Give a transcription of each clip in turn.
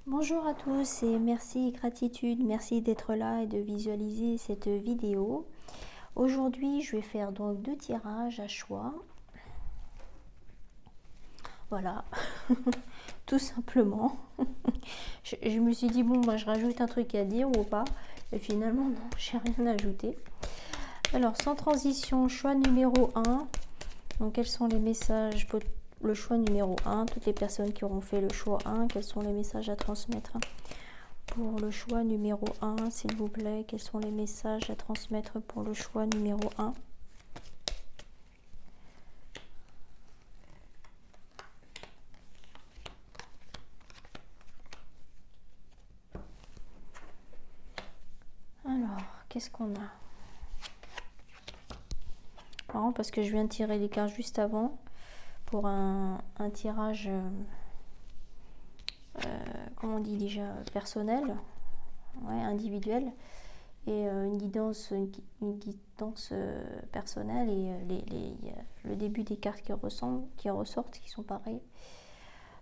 Bonjour à tous et merci, gratitude, merci d'être là et de visualiser cette vidéo. Aujourd'hui, je vais faire donc 2 tirages à choix. Voilà, tout simplement. Je me suis dit, bon, bah, je rajoute un truc à dire ou pas. Et finalement, non, j'ai rien ajouté. Alors, sans transition, choix numéro 1. Donc, quels sont les messages pour le choix numéro 1? Toutes les personnes qui auront fait le choix 1, quels sont les messages à transmettre? Pour le choix numéro 1, s'il vous plaît, quels sont les messages à transmettre pour le choix numéro 1? Alors, qu'est-ce qu'on a? Marrant parce que je viens de tirer les cartes juste avant pour un tirage, comment on dit déjà, personnel, ouais, individuel, et une guidance personnelle, et le début des cartes qui ressortent, qui sont pareilles.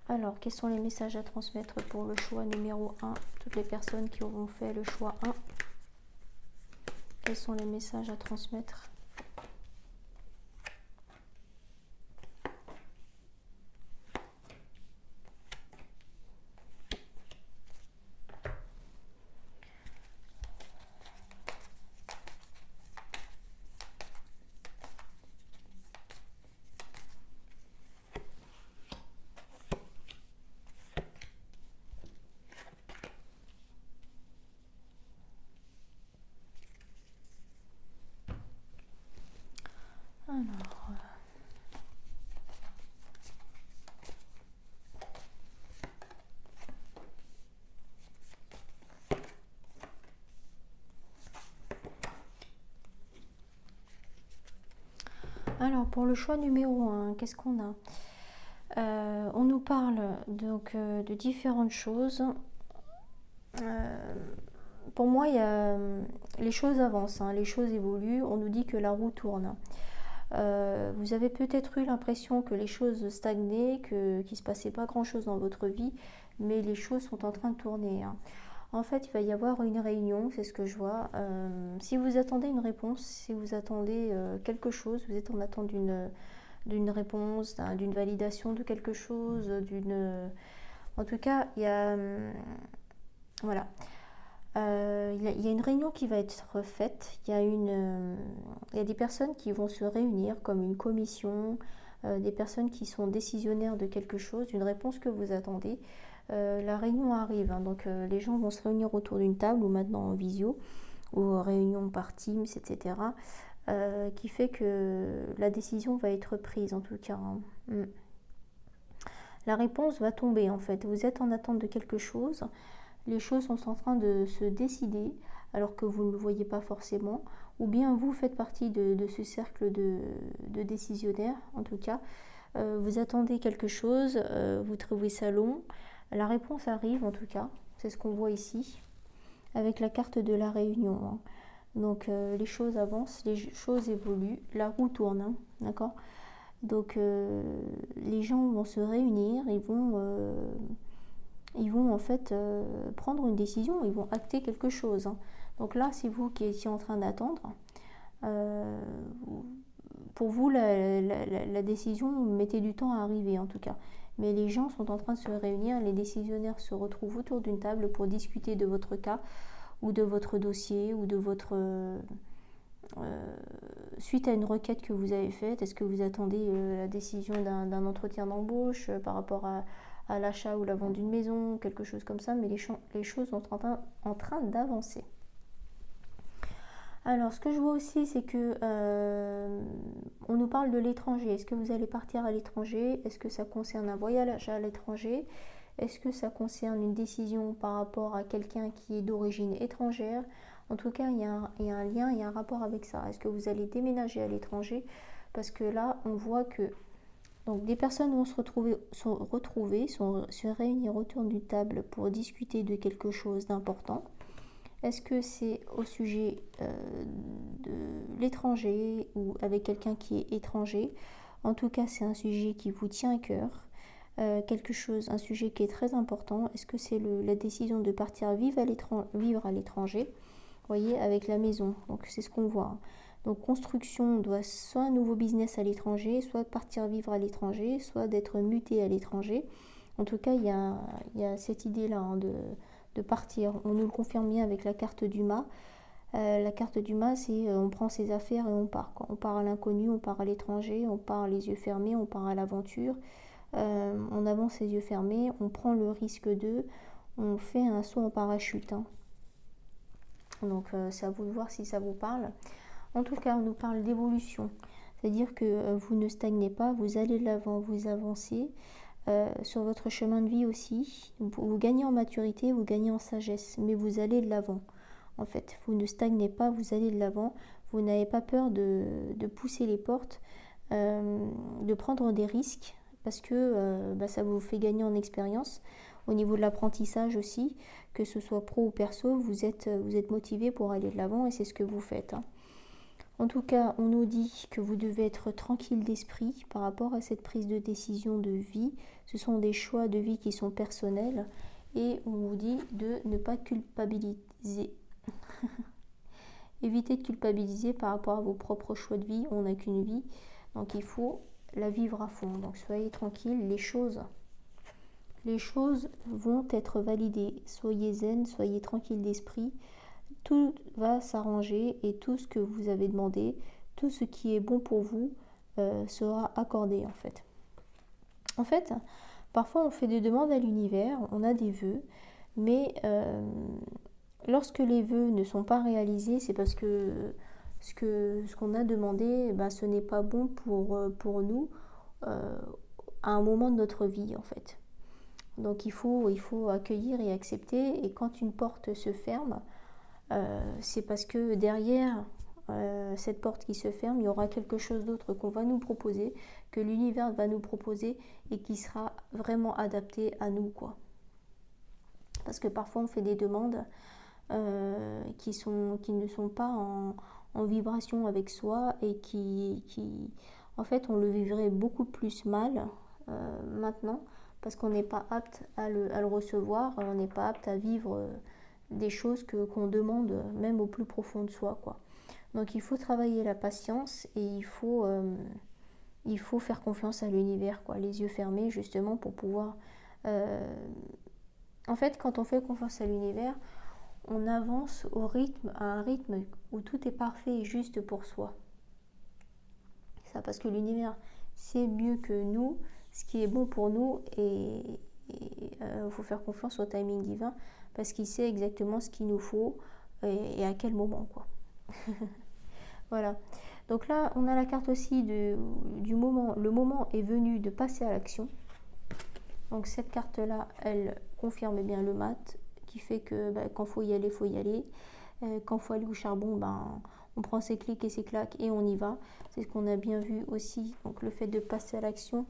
Alors, quels sont les messages à transmettre pour le choix numéro 1? Toutes les personnes qui auront fait le choix 1. Quels sont les messages à transmettre? Alors, pour le choix numéro 1, qu'est-ce qu'on a? On nous parle donc de différentes choses. Pour moi, les choses avancent, hein, les choses évoluent. On nous dit que la roue tourne. Vous avez peut-être eu l'impression que les choses stagnaient, qu'il ne se passait pas grand-chose dans votre vie, mais les choses sont en train de tourner, hein. En fait, il va y avoir une réunion, c'est ce que je vois. Si vous attendez une réponse, si vous attendez quelque chose, vous êtes en attente d'une réponse, d'une validation de quelque chose, En tout cas, il y a... voilà. Il y a une réunion qui va être faite. Il y a des personnes qui vont se réunir comme une commission, des personnes qui sont décisionnaires de quelque chose, d'une réponse que vous attendez. La réunion arrive, hein, donc les gens vont se réunir autour d'une table ou maintenant en visio ou réunion par Teams, etc. Qui fait que la décision va être prise en tout cas, hein. La réponse va tomber en fait. Vous êtes en attente de quelque chose. Les choses sont en train de se décider alors que vous ne le voyez pas forcément, ou bien vous faites partie de ce cercle de décisionnaires en tout cas. Vous attendez quelque chose, vous trouvez ça long, la réponse arrive en tout cas, c'est ce qu'on voit ici avec la carte de la réunion, hein. Donc les choses avancent, les choses évoluent, la roue tourne, hein, d'accord. Donc les gens vont se réunir, ils vont en fait prendre une décision, ils vont acter quelque chose, hein. Donc là, c'est vous qui étiez en train d'attendre. Euh, pour vous, la décision mettait du temps à arriver en tout cas. Mais les gens sont en train de se réunir, les décisionnaires se retrouvent autour d'une table pour discuter de votre cas ou de votre dossier ou de votre... suite à une requête que vous avez faite, est-ce que vous attendez la décision d'un entretien d'embauche par rapport à l'achat ou la vente d'une maison, quelque chose comme ça, mais les choses sont en train d'avancer. Alors, ce que je vois aussi, c'est que on nous parle de l'étranger. Est-ce que vous allez partir à l'étranger? Est-ce que ça concerne un voyage à l'étranger? Est-ce que ça concerne une décision par rapport à quelqu'un qui est d'origine étrangère? En tout cas, il y a un lien, il y a un rapport avec ça. Est-ce que vous allez déménager à l'étranger? Parce que là, on voit que donc, des personnes vont se réunir autour d'une table pour discuter de quelque chose d'important. Est-ce que c'est au sujet de l'étranger ou avec quelqu'un qui est étranger? En tout cas, c'est un sujet qui vous tient à cœur. quelque chose, un sujet qui est très important. Est-ce que c'est la décision de partir vivre à l'étranger? Vous voyez, avec la maison. Donc c'est ce qu'on voit. Donc construction doit soit un nouveau business à l'étranger, soit partir vivre à l'étranger, soit d'être muté à l'étranger. En tout cas, il y a cette idée-là hein, de partir. On nous le confirme bien avec la carte du mât. La carte du mât, c'est on prend ses affaires et on part, quoi. On part à l'inconnu, on part à l'étranger, on part les yeux fermés, on part à l'aventure. On avance les yeux fermés, on prend le risque on fait un saut en parachute. Hein. Donc c'est à vous de voir si ça vous parle. En tout cas, on nous parle d'évolution. C'est-à-dire que vous ne stagnez pas, vous allez de l'avant, vous avancez. Sur votre chemin de vie aussi, vous gagnez en maturité, vous gagnez en sagesse, mais vous allez de l'avant. En fait, vous ne stagnez pas, vous allez de l'avant. Vous n'avez pas peur de pousser les portes, de prendre des risques, parce que ça vous fait gagner en expérience. Au niveau de l'apprentissage aussi, que ce soit pro ou perso, vous êtes motivé pour aller de l'avant et c'est ce que vous faites. Hein. En tout cas, on nous dit que vous devez être tranquille d'esprit par rapport à cette prise de décision de vie. Ce sont des choix de vie qui sont personnels et on vous dit de ne pas culpabiliser. Évitez de culpabiliser par rapport à vos propres choix de vie. On n'a qu'une vie, donc il faut la vivre à fond. Donc soyez tranquille, les choses vont être validées. Soyez zen, soyez tranquille d'esprit. Tout va s'arranger et tout ce que vous avez demandé, tout ce qui est bon pour vous sera accordé en fait. En fait, parfois on fait des demandes à l'univers, on a des vœux, mais lorsque les vœux ne sont pas réalisés, c'est parce que ce qu'on a demandé, ce n'est pas bon pour nous à un moment de notre vie en fait. Donc il faut accueillir et accepter, et quand une porte se ferme, c'est parce que derrière cette porte qui se ferme, il y aura quelque chose d'autre qu'on va nous proposer, que l'univers va nous proposer et qui sera vraiment adapté à nous, quoi. Parce que parfois on fait des demandes qui ne sont pas en vibration avec soi et en fait, on le vivrait beaucoup plus mal maintenant parce qu'on n'est pas apte à le recevoir, on n'est pas apte à vivre des choses qu'on demande même au plus profond de soi, quoi. Donc il faut travailler la patience et il faut faire confiance à l'univers, quoi, les yeux fermés justement pour pouvoir... En fait, quand on fait confiance à l'univers, on avance à un rythme où tout est parfait et juste pour soi. Ça, parce que l'univers sait mieux que nous ce qui est bon pour nous et faut faire confiance au timing divin parce qu'il sait exactement ce qu'il nous faut et à quel moment, quoi. Voilà. Donc là, on a la carte aussi du moment. Le moment est venu de passer à l'action. Donc cette carte-là, elle confirme bien le mat, qui fait que quand il faut y aller, il faut y aller. Quand il faut aller au charbon, on prend ses clics et ses claques et on y va. C'est ce qu'on a bien vu aussi. Donc le fait de passer à l'action,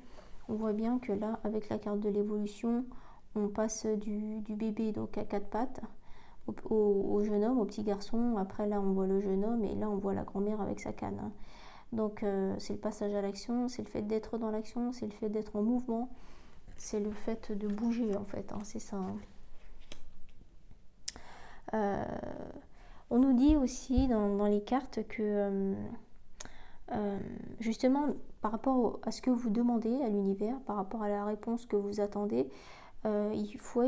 on voit bien que là, avec la carte de l'évolution, on passe du bébé donc à quatre pattes au jeune homme, au petit garçon. Après là, on voit le jeune homme et là, on voit la grand-mère avec sa canne. Hein. Donc c'est le passage à l'action, c'est le fait d'être dans l'action, c'est le fait d'être en mouvement. C'est le fait de bouger en fait, hein, c'est ça. On nous dit aussi dans les cartes que justement par rapport à ce que vous demandez à l'univers, par rapport à la réponse que vous attendez, il faut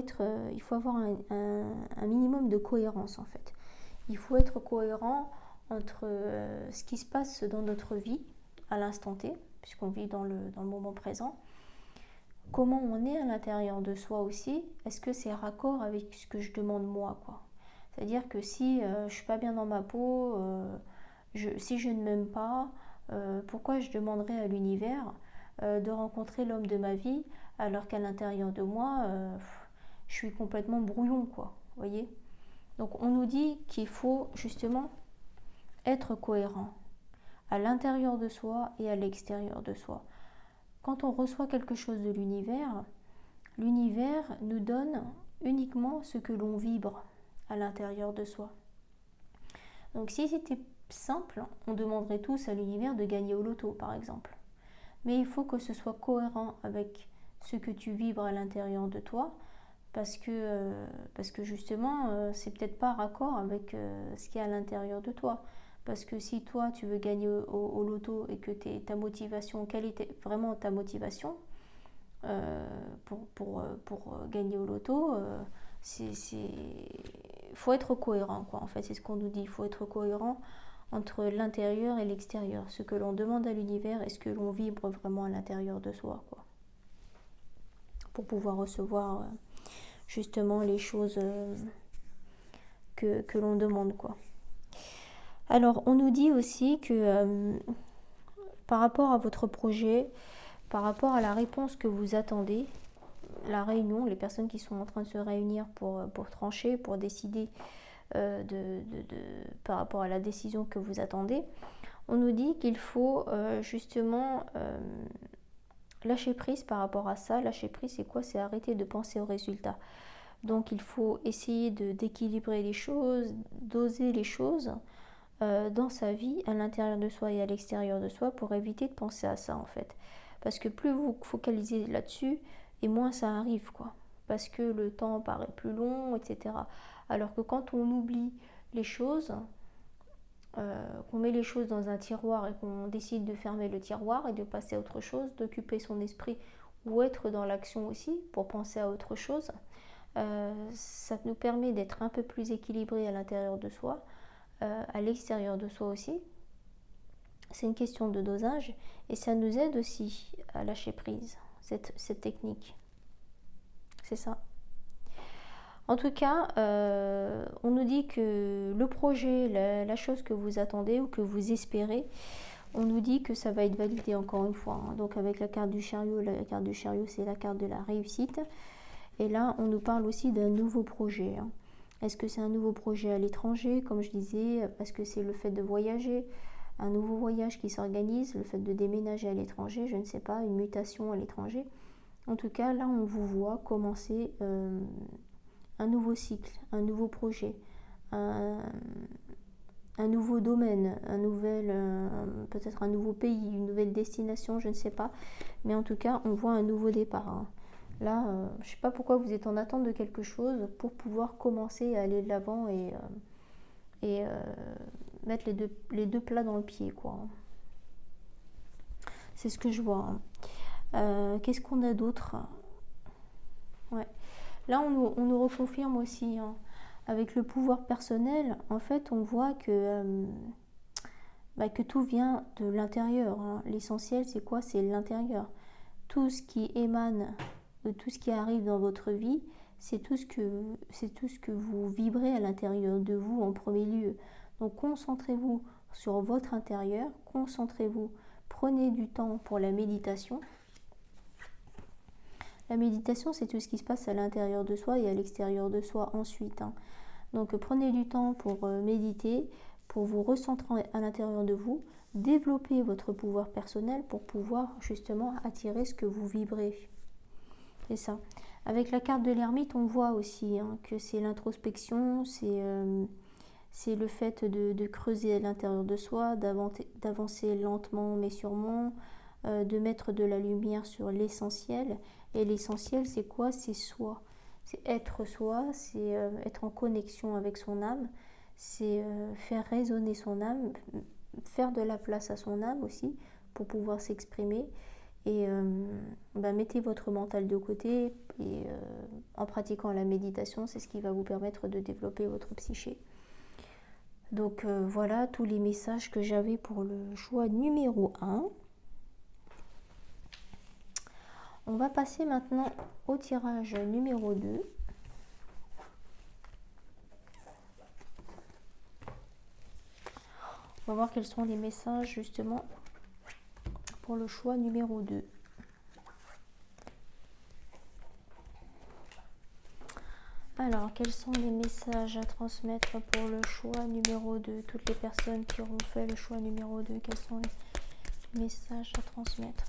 avoir un minimum de cohérence en fait. Il faut être cohérent entre ce qui se passe dans notre vie à l'instant T, puisqu'on vit dans le moment présent. Comment on est à l'intérieur de soi aussi, est-ce que c'est raccord avec ce que je demande moi, quoi. C'est-à-dire que si je ne suis pas bien dans ma peau, si je ne m'aime pas, pourquoi je demanderais à l'univers de rencontrer l'homme de ma vie alors qu'à l'intérieur de moi, je suis complètement brouillon, quoi. Vous voyez ? Donc on nous dit qu'il faut justement être cohérent à l'intérieur de soi et à l'extérieur de soi. Quand on reçoit quelque chose de l'univers nous donne uniquement ce que l'on vibre à l'intérieur de soi. Donc si c'était simple, on demanderait tous à l'univers de gagner au loto, par exemple. Mais il faut que ce soit cohérent avec ce que tu vibres à l'intérieur de toi, parce que justement, c'est peut-être pas raccord avec ce qu'il y a à l'intérieur de toi. Parce que si toi, tu veux gagner au loto et que ta motivation, quelle était vraiment ta motivation pour gagner au loto, faut être cohérent, quoi. En fait, c'est ce qu'on nous dit. Il faut être cohérent entre l'intérieur et l'extérieur. Ce que l'on demande à l'univers et ce que l'on vibre vraiment à l'intérieur de soi, quoi. Pour pouvoir recevoir justement les choses que l'on demande, quoi. Alors, on nous dit aussi que par rapport à votre projet, par rapport à la réponse que vous attendez, la réunion, les personnes qui sont en train de se réunir pour trancher, pour décider par rapport à la décision que vous attendez, on nous dit qu'il faut justement lâcher prise par rapport à ça. Lâcher prise, c'est quoi? C'est arrêter de penser au résultat. Donc il faut essayer d'équilibrer les choses, doser les choses dans sa vie, à l'intérieur de soi et à l'extérieur de soi, pour éviter de penser à ça, en fait. Parce que plus vous focalisez là-dessus, et moins ça arrive, quoi. Parce que le temps paraît plus long, etc. Alors que quand on oublie les choses, qu'on met les choses dans un tiroir et qu'on décide de fermer le tiroir et de passer à autre chose, d'occuper son esprit ou être dans l'action aussi pour penser à autre chose, ça nous permet d'être un peu plus équilibré à l'intérieur de soi, à l'extérieur de soi aussi. C'est une question de dosage et ça nous aide aussi à lâcher prise, cette technique. C'est ça. En tout cas, on nous dit que le projet, la chose que vous attendez ou que vous espérez, on nous dit que ça va être validé encore une fois. Donc avec la carte du chariot c'est la carte de la réussite. Et là, on nous parle aussi d'un nouveau projet. Est-ce que c'est un nouveau projet à l'étranger, comme je disais? Est-ce que c'est le fait de voyager, un nouveau voyage qui s'organise, le fait de déménager à l'étranger, je ne sais pas, une mutation à l'étranger. En tout cas, là, on vous voit commencer un nouveau cycle, un nouveau projet, un nouveau domaine, peut-être un nouveau pays, une nouvelle destination, je ne sais pas. Mais en tout cas, on voit un nouveau départ. Là, je ne sais pas pourquoi vous êtes en attente de quelque chose pour pouvoir commencer à aller de l'avant et mettre les deux plats dans le pied, quoi. C'est ce que je vois. Qu'est-ce qu'on a d'autre? Ouais. Là, on nous reconfirme aussi, avec le pouvoir personnel, en fait, on voit que tout vient de l'intérieur. L'essentiel, c'est quoi? C'est l'intérieur. Tout ce qui émane, tout ce qui arrive dans votre vie, c'est tout ce que vous vibrez à l'intérieur de vous en premier lieu. Donc concentrez-vous sur votre intérieur, concentrez-vous, prenez du temps pour la méditation. La méditation, c'est tout ce qui se passe à l'intérieur de soi et à l'extérieur de soi ensuite. Donc prenez du temps pour méditer, pour vous recentrer à l'intérieur de vous, développer votre pouvoir personnel pour pouvoir justement attirer ce que vous vibrez. C'est ça. Avec la carte de l'ermite, on voit aussi que c'est l'introspection, c'est le fait de creuser à l'intérieur de soi, d'avancer lentement mais sûrement, de mettre de la lumière sur l'essentiel. Et l'essentiel, c'est quoi? C'est soi. C'est être soi, c'est être en connexion avec son âme, c'est faire résonner son âme, faire de la place à son âme aussi pour pouvoir s'exprimer. Et mettez votre mental de côté et en pratiquant la méditation, c'est ce qui va vous permettre de développer votre psyché. Donc voilà tous les messages que j'avais pour le choix numéro 1. On va passer maintenant au tirage numéro 2. On va voir quels sont les messages justement pour le choix numéro 2. Alors, quels sont les messages à transmettre pour le choix numéro 2? Toutes les personnes qui auront fait le choix numéro 2, quels sont les messages à transmettre?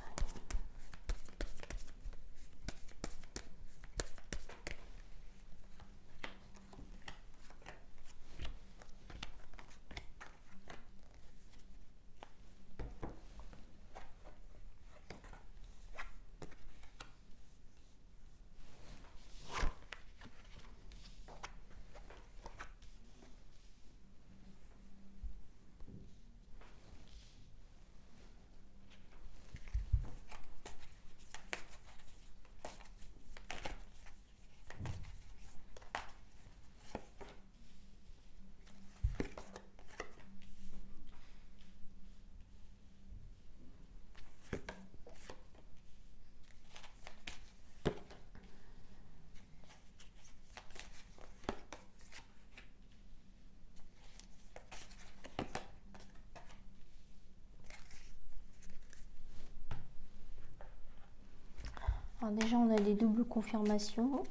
Alors déjà, on a des doubles confirmations.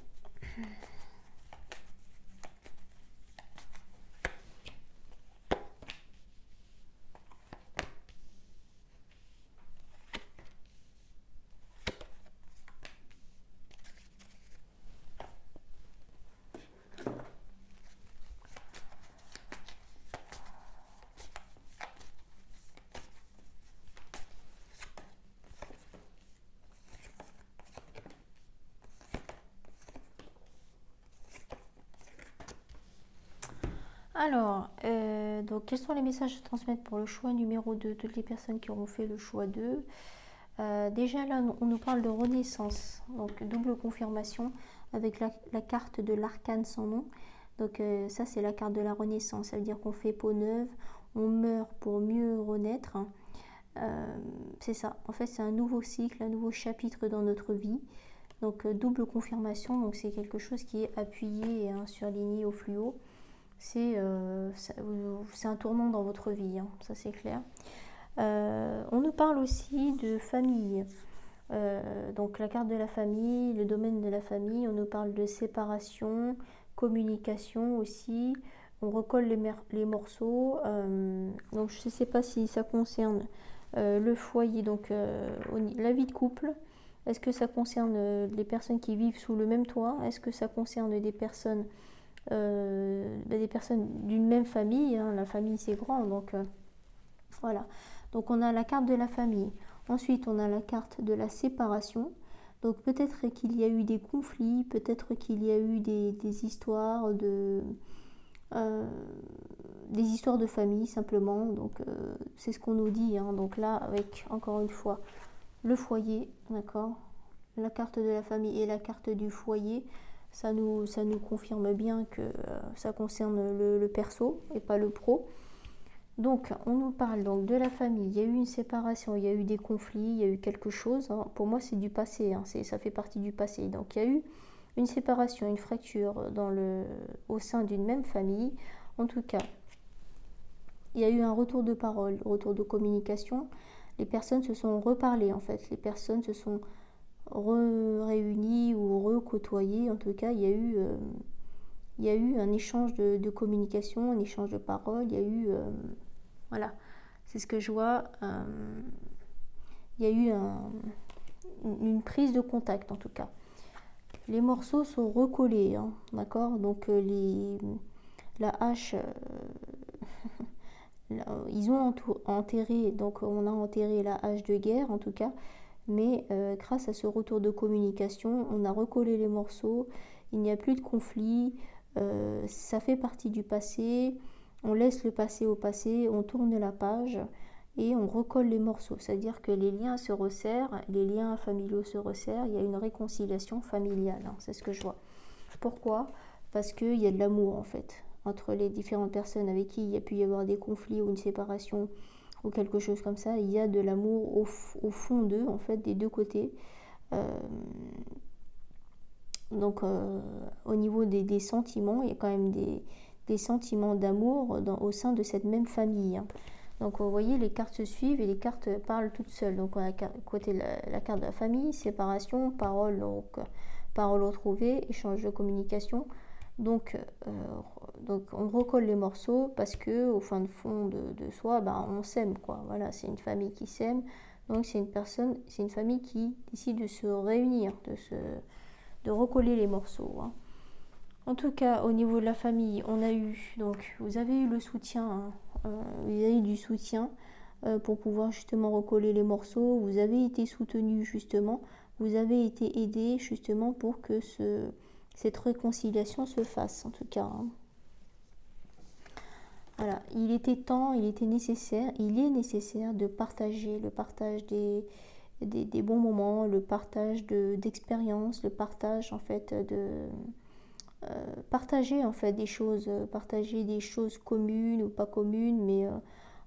Alors, donc quels sont les messages à transmettre pour le choix numéro 2? Toutes les personnes qui auront fait le choix 2. Déjà là, on nous parle de renaissance, donc double confirmation avec la carte de l'arcane sans nom. Donc ça, c'est la carte de la renaissance. Ça veut dire qu'on fait peau neuve, on meurt pour mieux renaître. C'est ça. En fait, c'est un nouveau cycle, un nouveau chapitre dans notre vie. Donc double confirmation, donc c'est quelque chose qui est appuyé et surligné au fluo. C'est un tournant dans votre vie, hein, ça c'est clair. On nous parle aussi de famille. Donc la carte de la famille, le domaine de la famille, on nous parle de séparation, communication aussi. On recolle les morceaux. Donc je ne sais pas si ça concerne le foyer, donc la vie de couple. Est-ce que ça concerne les personnes qui vivent sous le même toit? Est-ce que ça concerne des personnes d'une même famille, hein? La famille c'est grand, donc voilà. Donc on a la carte de la famille. Ensuite on a la carte de la séparation. Donc peut-être qu'il y a eu des conflits, peut-être qu'il y a eu des histoires des histoires de famille simplement. Donc c'est ce qu'on nous dit, hein. Donc là avec encore une fois le foyer, d'accord, la carte de la famille et la carte du foyer. Ça nous confirme bien que ça concerne le perso et pas le pro. Donc, on nous parle donc de la famille. Il y a eu une séparation, il y a eu des conflits, il y a eu quelque chose. Hein. Pour moi, c'est du passé. Hein. Ça fait partie du passé. Donc, il y a eu une séparation, une fracture au sein d'une même famille. En tout cas, il y a eu un retour de parole, retour de communication. Les personnes se sont reparlées, en fait. Les personnes se sont réunis ou recôtoyés. En tout cas, il y a eu un échange de communication, un échange de paroles. Il y a eu voilà, c'est ce que je vois. Il y a eu une prise de contact en tout cas. Les morceaux sont recollés, hein, d'accord. Donc la hache, ils ont enterré. Donc on a enterré la hache de guerre en tout cas. Mais grâce à ce retour de communication, on a recollé les morceaux, il n'y a plus de conflit, ça fait partie du passé, on laisse le passé au passé, on tourne la page et on recolle les morceaux. C'est-à-dire que les liens se resserrent, les liens familiaux se resserrent, il y a une réconciliation familiale, hein, c'est ce que je vois. Pourquoi? Parce qu'il y a de l'amour en fait, entre les différentes personnes avec qui il y a pu y avoir des conflits ou une séparation, ou quelque chose comme ça, il y a de l'amour au fond d'eux, en fait, des deux côtés. Donc, au niveau des sentiments, il y a quand même des sentiments d'amour au sein de cette même famille. Hein. Donc, vous voyez, les cartes se suivent et les cartes parlent toutes seules. Donc, on a côté la carte de la famille, séparation, parole, donc parole retrouvée, échange de communication. Donc on recolle les morceaux parce que au fin de fond de soi, ben, on s'aime quoi. Voilà, c'est une famille qui s'aime. Donc c'est une famille qui décide de se réunir, de recoller les morceaux. Hein. En tout cas, au niveau de la famille, vous avez eu le soutien, hein, vous avez eu du soutien pour pouvoir justement recoller les morceaux. Vous avez été soutenu justement, vous avez été aidé justement pour que cette réconciliation se fasse en tout cas. Hein. Voilà, il était temps, il est nécessaire de partager, le partage des bons moments, le partage d'expériences, le partage en fait partager en fait partager des choses communes ou pas communes, mais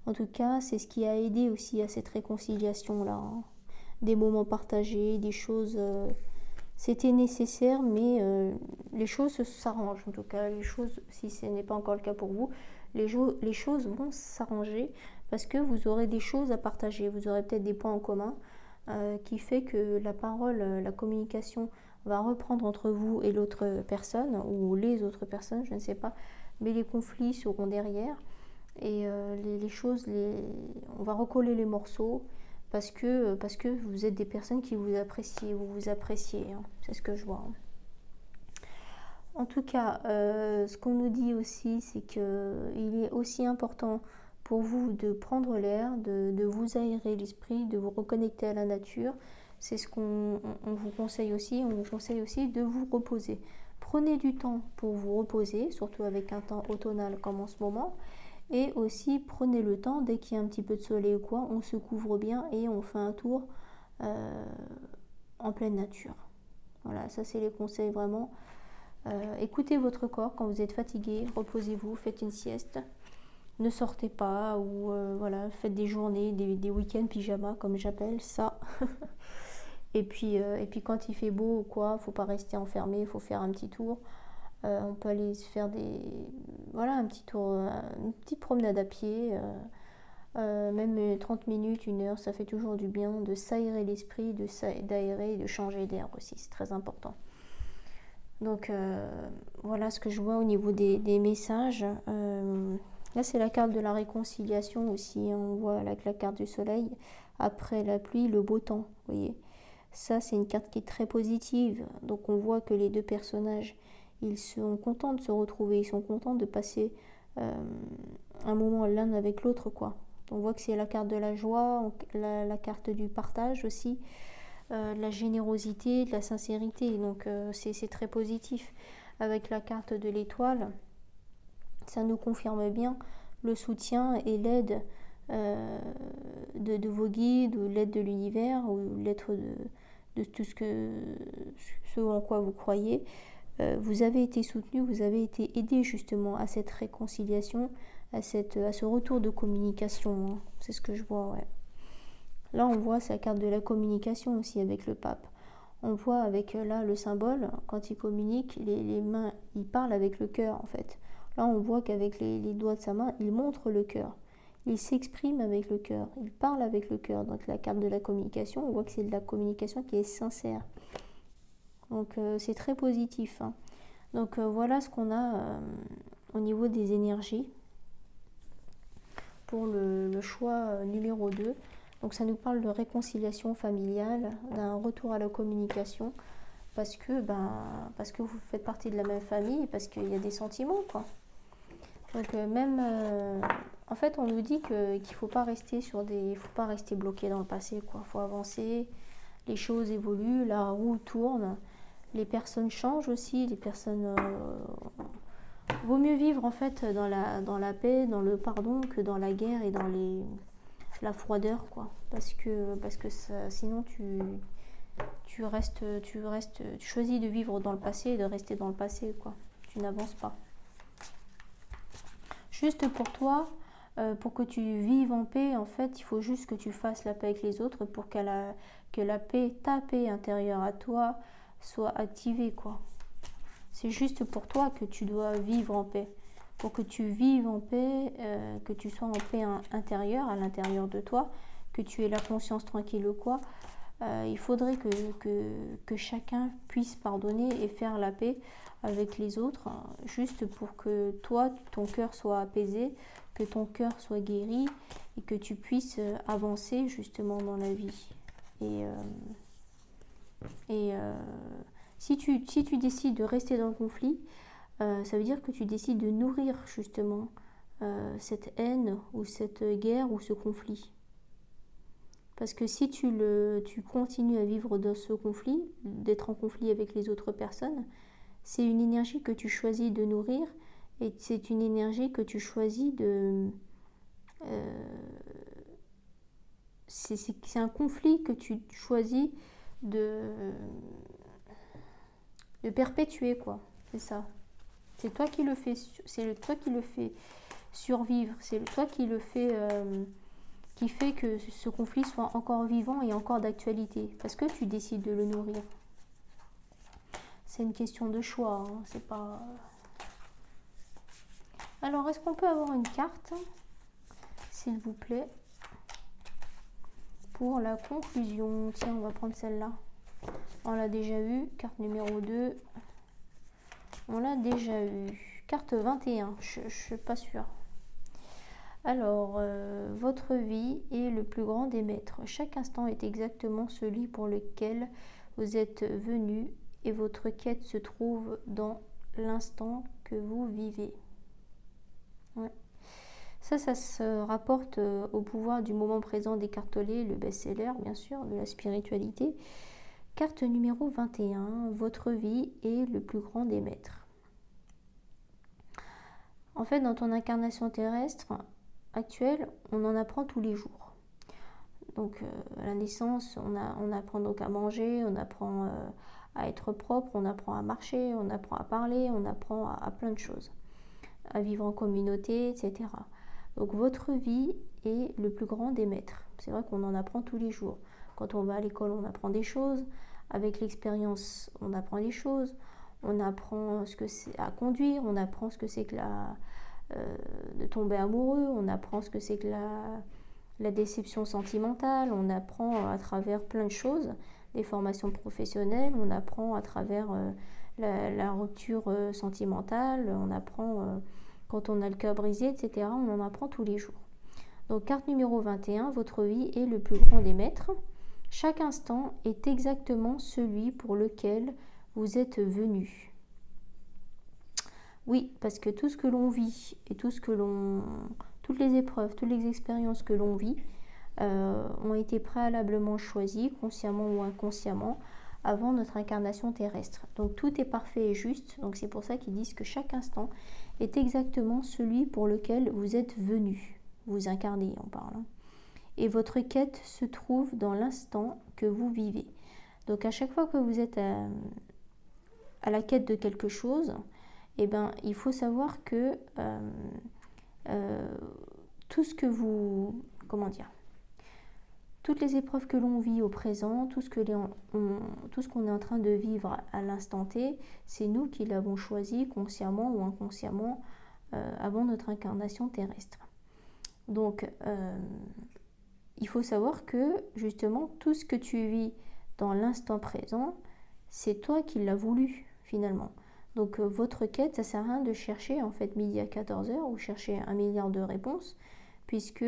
en tout cas c'est ce qui a aidé aussi à cette réconciliation là. Hein. Des moments partagés, des choses. C'était nécessaire, mais les choses s'arrangent. En tout cas, les choses, si ce n'est pas encore le cas pour vous, les choses vont s'arranger parce que vous aurez des choses à partager. Vous aurez peut-être des points en commun. qui fait que la parole, la communication va reprendre entre vous et l'autre personne, ou les autres personnes, je ne sais pas, mais les conflits seront derrière, et les choses, on va recoller les morceaux, parce que vous êtes des personnes qui vous appréciez, hein. C'est ce que je vois, hein. En tout cas, ce qu'on nous dit aussi, c'est qu'il est aussi important pour vous de prendre l'air, de vous aérer l'esprit, de vous reconnecter à la nature. C'est ce qu'on vous conseille aussi. On vous conseille aussi de vous reposer. Prenez du temps pour vous reposer, surtout avec un temps automnal comme en ce moment. Et aussi, prenez le temps, dès qu'il y a un petit peu de soleil ou quoi, on se couvre bien et on fait un tour en pleine nature. Voilà, ça c'est les conseils vraiment. Écoutez votre corps quand vous êtes fatigué, reposez-vous, faites une sieste. Ne sortez pas ou voilà, faites des journées, des week-ends pyjama comme j'appelle ça. et puis quand il fait beau ou quoi, faut pas rester enfermé, il faut faire un petit tour. On peut aller se faire un petit tour, une petite promenade à pied. Même 30 minutes, 1 heure, ça fait toujours du bien de s'aérer l'esprit, d'aérer et de changer d'air aussi, c'est très important. Donc voilà ce que je vois au niveau des messages. Là c'est la carte de la réconciliation aussi, hein. On voit la carte du soleil, après la pluie, le beau temps, vous voyez. Ça c'est une carte qui est très positive, donc on voit que les deux personnages, ils sont contents de se retrouver, ils sont contents de passer un moment l'un avec l'autre, quoi. On voit que c'est la carte de la joie, la carte du partage aussi, de la générosité, de la sincérité, donc c'est très positif. Avec la carte de l'étoile, ça nous confirme bien le soutien et l'aide de vos guides, ou l'aide de l'univers, ou l'aide de tout ce en quoi vous croyez. Vous avez été soutenu, vous avez été aidé justement à cette réconciliation, à ce retour de communication, hein. C'est ce que je vois, ouais. Là, on voit sa carte de la communication aussi avec le pape. On voit avec là le symbole, quand il communique, les mains, il parle avec le cœur en fait. Là, on voit qu'avec les doigts de sa main, il montre le cœur. Il s'exprime avec le cœur, il parle avec le cœur. Donc la carte de la communication, on voit que c'est de la communication qui est sincère. Donc c'est très positif, hein. Donc voilà ce qu'on a au niveau des énergies pour le choix numéro 2. Donc ça nous parle de réconciliation familiale, d'un retour à la communication, parce que vous faites partie de la même famille, parce qu'il y a des sentiments, quoi. Donc en fait, on nous dit qu'il ne faut pas rester faut pas rester bloqué dans le passé, quoi. Il faut avancer, les choses évoluent, la roue tourne, les personnes changent aussi, les personnes... Vaut mieux vivre en fait dans la paix, dans le pardon, que dans la guerre et dans la froideur, quoi. Parce que sinon tu choisis de vivre dans le passé et de rester dans le passé, quoi. Tu n'avances pas. Juste pour toi, pour que tu vives en paix, en fait, il faut juste que tu fasses la paix avec les autres pour que la paix, ta paix intérieure à toi, soit activée, quoi. C'est juste pour toi que tu dois vivre en paix. Pour que tu vives en paix, que tu sois en paix intérieure, à l'intérieur de toi, que tu aies la conscience tranquille ou quoi, il faudrait que chacun puisse pardonner et faire la paix avec les autres, hein, juste pour que toi, ton cœur soit apaisé, que ton cœur soit guéri et que tu puisses avancer justement dans la vie. Si tu décides de rester dans le conflit, ça veut dire que tu décides de nourrir justement cette haine ou cette guerre ou ce conflit. Parce que si tu continues à vivre dans ce conflit, d'être en conflit avec les autres personnes, c'est une énergie que tu choisis de nourrir et c'est une énergie que tu choisis de... c'est un conflit que tu choisis de perpétuer, quoi. C'est ça. C'est toi qui le fais, survivre. C'est toi qui le fais... qui fait que ce conflit soit encore vivant et encore d'actualité, parce que tu décides de le nourrir. C'est une question de choix, hein, c'est pas... Alors, est-ce qu'on peut avoir une carte, s'il vous plaît, pour la conclusion. Tiens, on va prendre celle-là. On l'a déjà eu. Carte numéro 2. On l'a déjà eu. Carte 21. Je ne suis pas sûre. Alors, votre vie est le plus grand des maîtres. Chaque instant est exactement celui pour lequel vous êtes venu et votre quête se trouve dans l'instant que vous vivez. Ouais. Ça se rapporte au pouvoir du moment présent d'Eckhart-Tolle, le best-seller, bien sûr, de la spiritualité. Carte numéro 21, votre vie est le plus grand des maîtres. En fait, dans ton incarnation terrestre actuelle, on en apprend tous les jours. Donc, à la naissance, on apprend donc à manger, on apprend à être propre, on apprend à marcher, on apprend à parler, on apprend à plein de choses, à vivre en communauté, etc. Donc votre vie est le plus grand des maîtres. C'est vrai qu'on en apprend tous les jours. Quand on va à l'école, on apprend des choses. Avec l'expérience, on apprend des choses. On apprend ce que c'est à conduire. On apprend ce que c'est que de tomber amoureux. On apprend ce que c'est que la déception sentimentale. On apprend à travers plein de choses. Les formations professionnelles. On apprend à travers la rupture sentimentale. On apprend... quand on a le cœur brisé, etc., on en apprend tous les jours. Donc, carte numéro 21, votre vie est le plus grand des maîtres. Chaque instant est exactement celui pour lequel vous êtes venu. Oui, parce que tout ce que l'on vit et toutes les épreuves, toutes les expériences que l'on vit ont été préalablement choisies, consciemment ou inconsciemment, avant notre incarnation terrestre. Donc tout est parfait et juste. Donc c'est pour ça qu'ils disent que chaque instant est exactement celui pour lequel vous êtes venu. Vous incarnez, on parle. Et votre quête se trouve dans l'instant que vous vivez. Donc à chaque fois que vous êtes à la quête de quelque chose, eh ben, il faut savoir que tout ce que vous... Comment dire ? Toutes les épreuves que l'on vit au présent, tout ce qu'on est en train de vivre à l'instant T, c'est nous qui l'avons choisi consciemment ou inconsciemment avant notre incarnation terrestre. Donc, il faut savoir que justement, tout ce que tu vis dans l'instant présent, c'est toi qui l'as voulu finalement. Donc, votre quête, ça ne sert à rien de chercher en fait midi à 14h ou chercher 1 milliard de réponses, puisque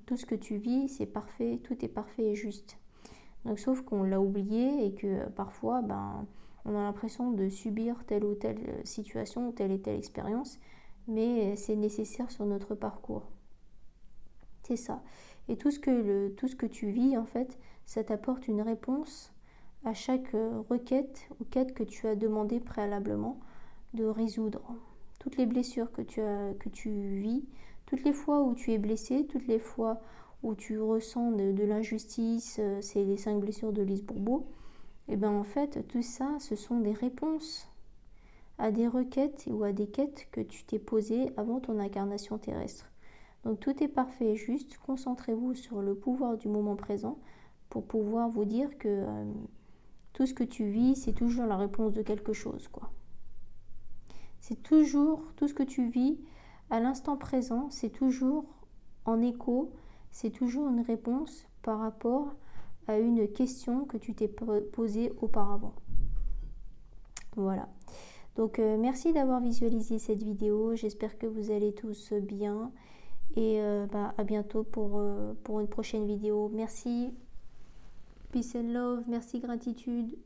tout ce que tu vis, c'est parfait, tout est parfait et juste. Donc, sauf qu'on l'a oublié et que parfois, on a l'impression de subir telle ou telle situation, telle et telle expérience, mais c'est nécessaire sur notre parcours. C'est ça. Et tout ce que tu vis, en fait, ça t'apporte une réponse à chaque requête ou quête que tu as demandé préalablement de résoudre. Toutes les blessures que tu vis, toutes les fois où tu es blessé, toutes les fois où tu ressens de l'injustice, c'est les 5 blessures de Lise Bourbeau, et bien en fait, tout ça, ce sont des réponses à des requêtes ou à des quêtes que tu t'es posées avant ton incarnation terrestre. Donc tout est parfait et juste. Concentrez-vous sur le pouvoir du moment présent pour pouvoir vous dire que tout ce que tu vis, c'est toujours la réponse de quelque chose, quoi. C'est toujours tout ce que tu vis à l'instant présent, c'est toujours en écho, c'est toujours une réponse par rapport à une question que tu t'es posée auparavant. Voilà. Donc merci d'avoir visualisé cette vidéo, j'espère que vous allez tous bien et à bientôt pour une prochaine vidéo. Merci, peace and love, merci, gratitude.